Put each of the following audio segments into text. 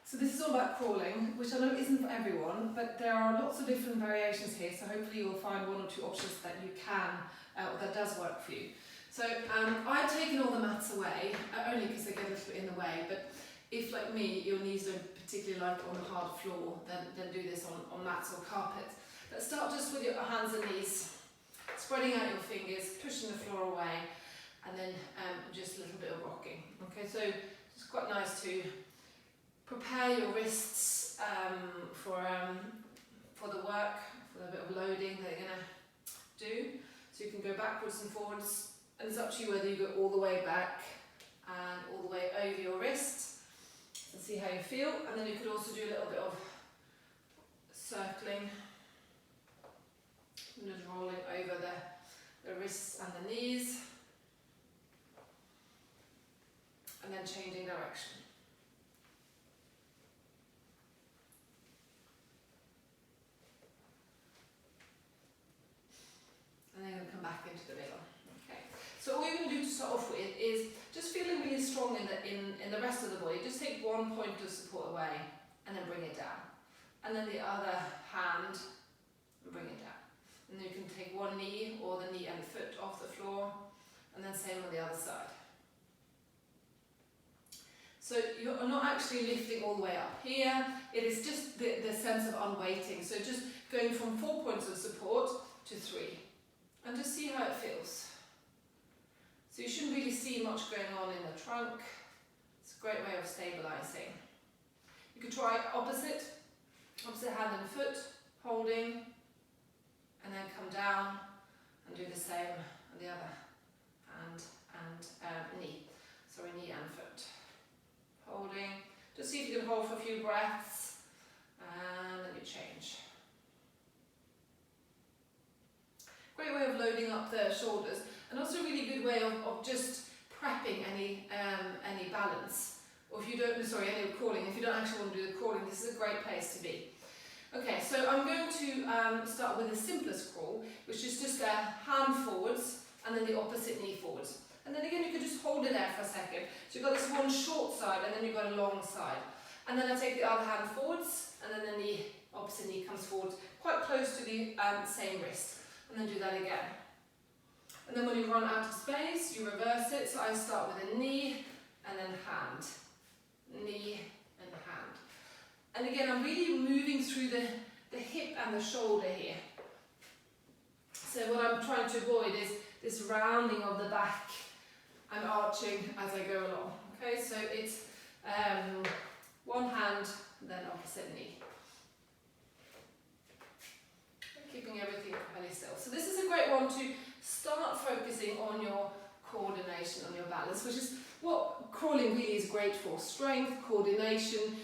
So this is all about crawling, which I know isn't for everyone, but there are lots of different variations here, so hopefully you'll find one or two options that you can, that does work for you. So I've taken all the mats away, only because they get a little bit in the way, but if, like me, your knees don't particularly like on a hard floor, then do this on mats or carpets. But start just with your hands and knees, spreading out your fingers, pushing the floor away, and then just a little bit of rocking. Okay, so it's quite nice to prepare your wrists for the work, for the bit of loading that you're going to do. So you can go backwards and forwards, and it's up to you whether you go all the way back and all the way over your wrist, and see how you feel. And then you could also do a little bit of circling, just rolling over the wrists and the knees, and then changing direction. And then you'll come back into the middle. Okay. So all you're going to do to start off with is just feeling really strong in the rest of the body. Just take one point of support away and then bring it down. And then the other hand and bring it down. And then you can take one knee or the knee and foot off the floor, and then same on the other side. So you're not actually lifting all the way up here. It is just the sense of unweighting. So just going from 4 points of support to 3. And just see how it feels. So you shouldn't really see much going on in the trunk. It's a great way of stabilizing. You could try opposite hand and foot, holding, and then come down and do the same on the other hand and knee. Sorry, knee and foot. Holding. Just see if you can hold for a few breaths, and then you change. Great way of loading up the shoulders, and also a really good way of just prepping any balance. Or if you don't, any crawling. If you don't actually want to do the crawling, this is a great place to be. Okay, so I'm going to start with the simplest crawl, which is just a hand forwards and then the opposite knee forwards. And then again, you could just hold it there for a second. So you've got this one short side and then you've got a long side. And then I take the other hand forwards, and then the opposite knee comes forward, quite close to the same wrist. And then do that again. And then when you run out of space, you reverse it. So I start with a knee and then hand. Knee and hand. And again, I'm really moving through the hip and the shoulder here. So what I'm trying to avoid is this rounding of the back and arching as I go along. Okay, so it's one hand, then opposite knee. Keeping everything fairly still. So this is a great one to start focusing on your coordination, on your balance, which is what crawling really is great for. Strength, coordination,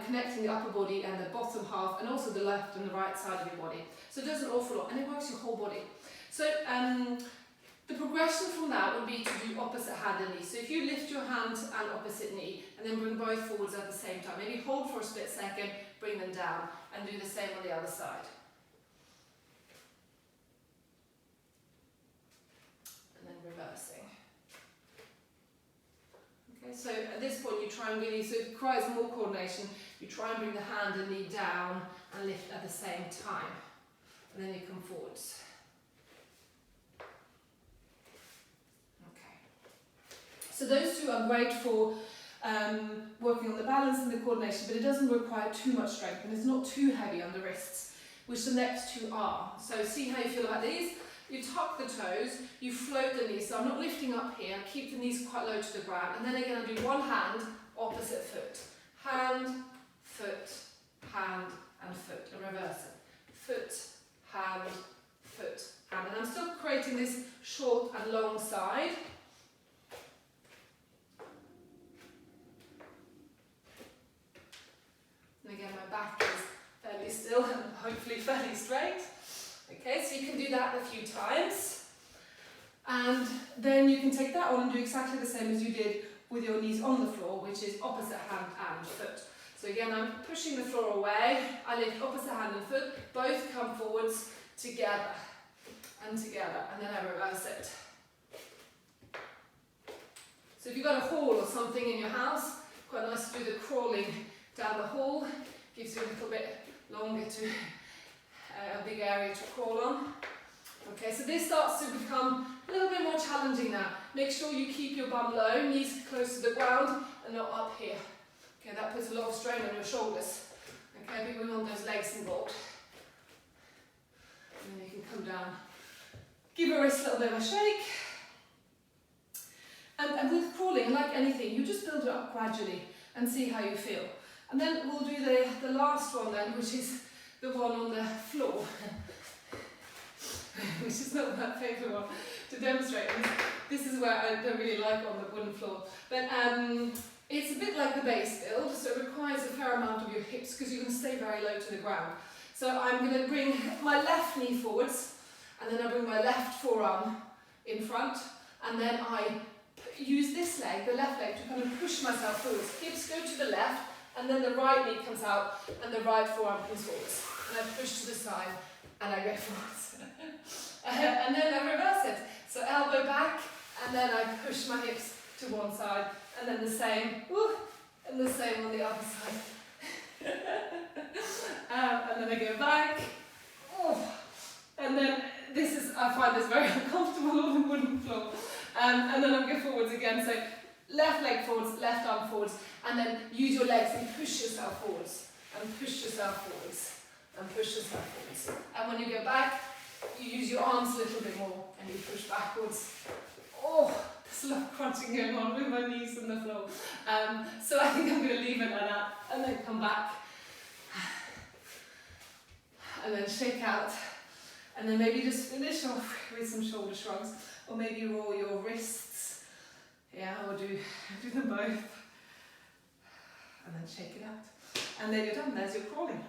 connecting the upper body and the bottom half, and also the left and the right side of your body. So it does an awful lot, and it works your whole body. So the progression from that would be to do opposite hand and knee. So if you lift your hand and opposite knee, and then bring both forwards at the same time, maybe hold for a split second, bring them down, and do the same on the other side. Reversing. Okay, so at this point you try and really, so it requires more coordination, you try and bring the hand and knee down and lift at the same time. And then you come forwards. Okay. So those two are great for working on the balance and the coordination, but it doesn't require too much strength and it's not too heavy on the wrists, which the next two are. So see how you feel about these. You tuck the toes, you float the knees, so I'm not lifting up here, keep the knees quite low to the ground, and then again I do one hand, opposite foot. Hand, foot, hand, and foot, and reverse it. Foot, hand, foot, hand. And I'm still creating this short and long side. And again, my back is fairly still and hopefully fairly straight. Okay, so you can do that a few times, and then you can take that on and do exactly the same as you did with your knees on the floor, which is opposite hand and foot. So again, I'm pushing the floor away, I lift opposite hand and foot, both come forwards together, and then I reverse it. So if you've got a hall or something in your house, quite nice to do the crawling down the hall, gives you a little bit longer to, a big area to crawl on. Okay, so this starts to become a little bit more challenging now. Make sure you keep your bum low, knees close to the ground and not up here. Okay, that puts a lot of strain on your shoulders. Okay, but we want those legs involved. And then you can come down. Give your wrist a little bit of a shake. And with crawling, like anything, you just build it up gradually and see how you feel. And then we'll do the last one then, which is the one on the floor. Which is not my favourite one to demonstrate. This is where I don't really like on the wooden floor. But it's a bit like the base build, so it requires a fair amount of your hips because you can stay very low to the ground. So I'm going to bring my left knee forwards, and then I bring my left forearm in front, and then I use this leg, the left leg, to kind of push myself forwards. Hips go to the left, and then the right knee comes out, and the right forearm comes forwards. And I push to the side, and I go forwards. And then I reverse it. So elbow back, and then I push my hips to one side, and then the same, and the same on the other side. And then I go back, and then this is, I find this very uncomfortable on the wooden floor. And then I go forwards again, so left leg forwards, left arm forwards, and then use your legs and push yourself forwards, and push yourself forwards, and push yourself forwards. And when you go back, you use your arms a little bit more, and you push backwards. There's a lot of crunching going on with my knees on the floor. So I think I'm going to leave it like that, and then come back, and then shake out, and then maybe just finish off with some shoulder shrugs, or maybe roll your wrists, or do them both, and then shake it out, and then you're done. There's your crawling.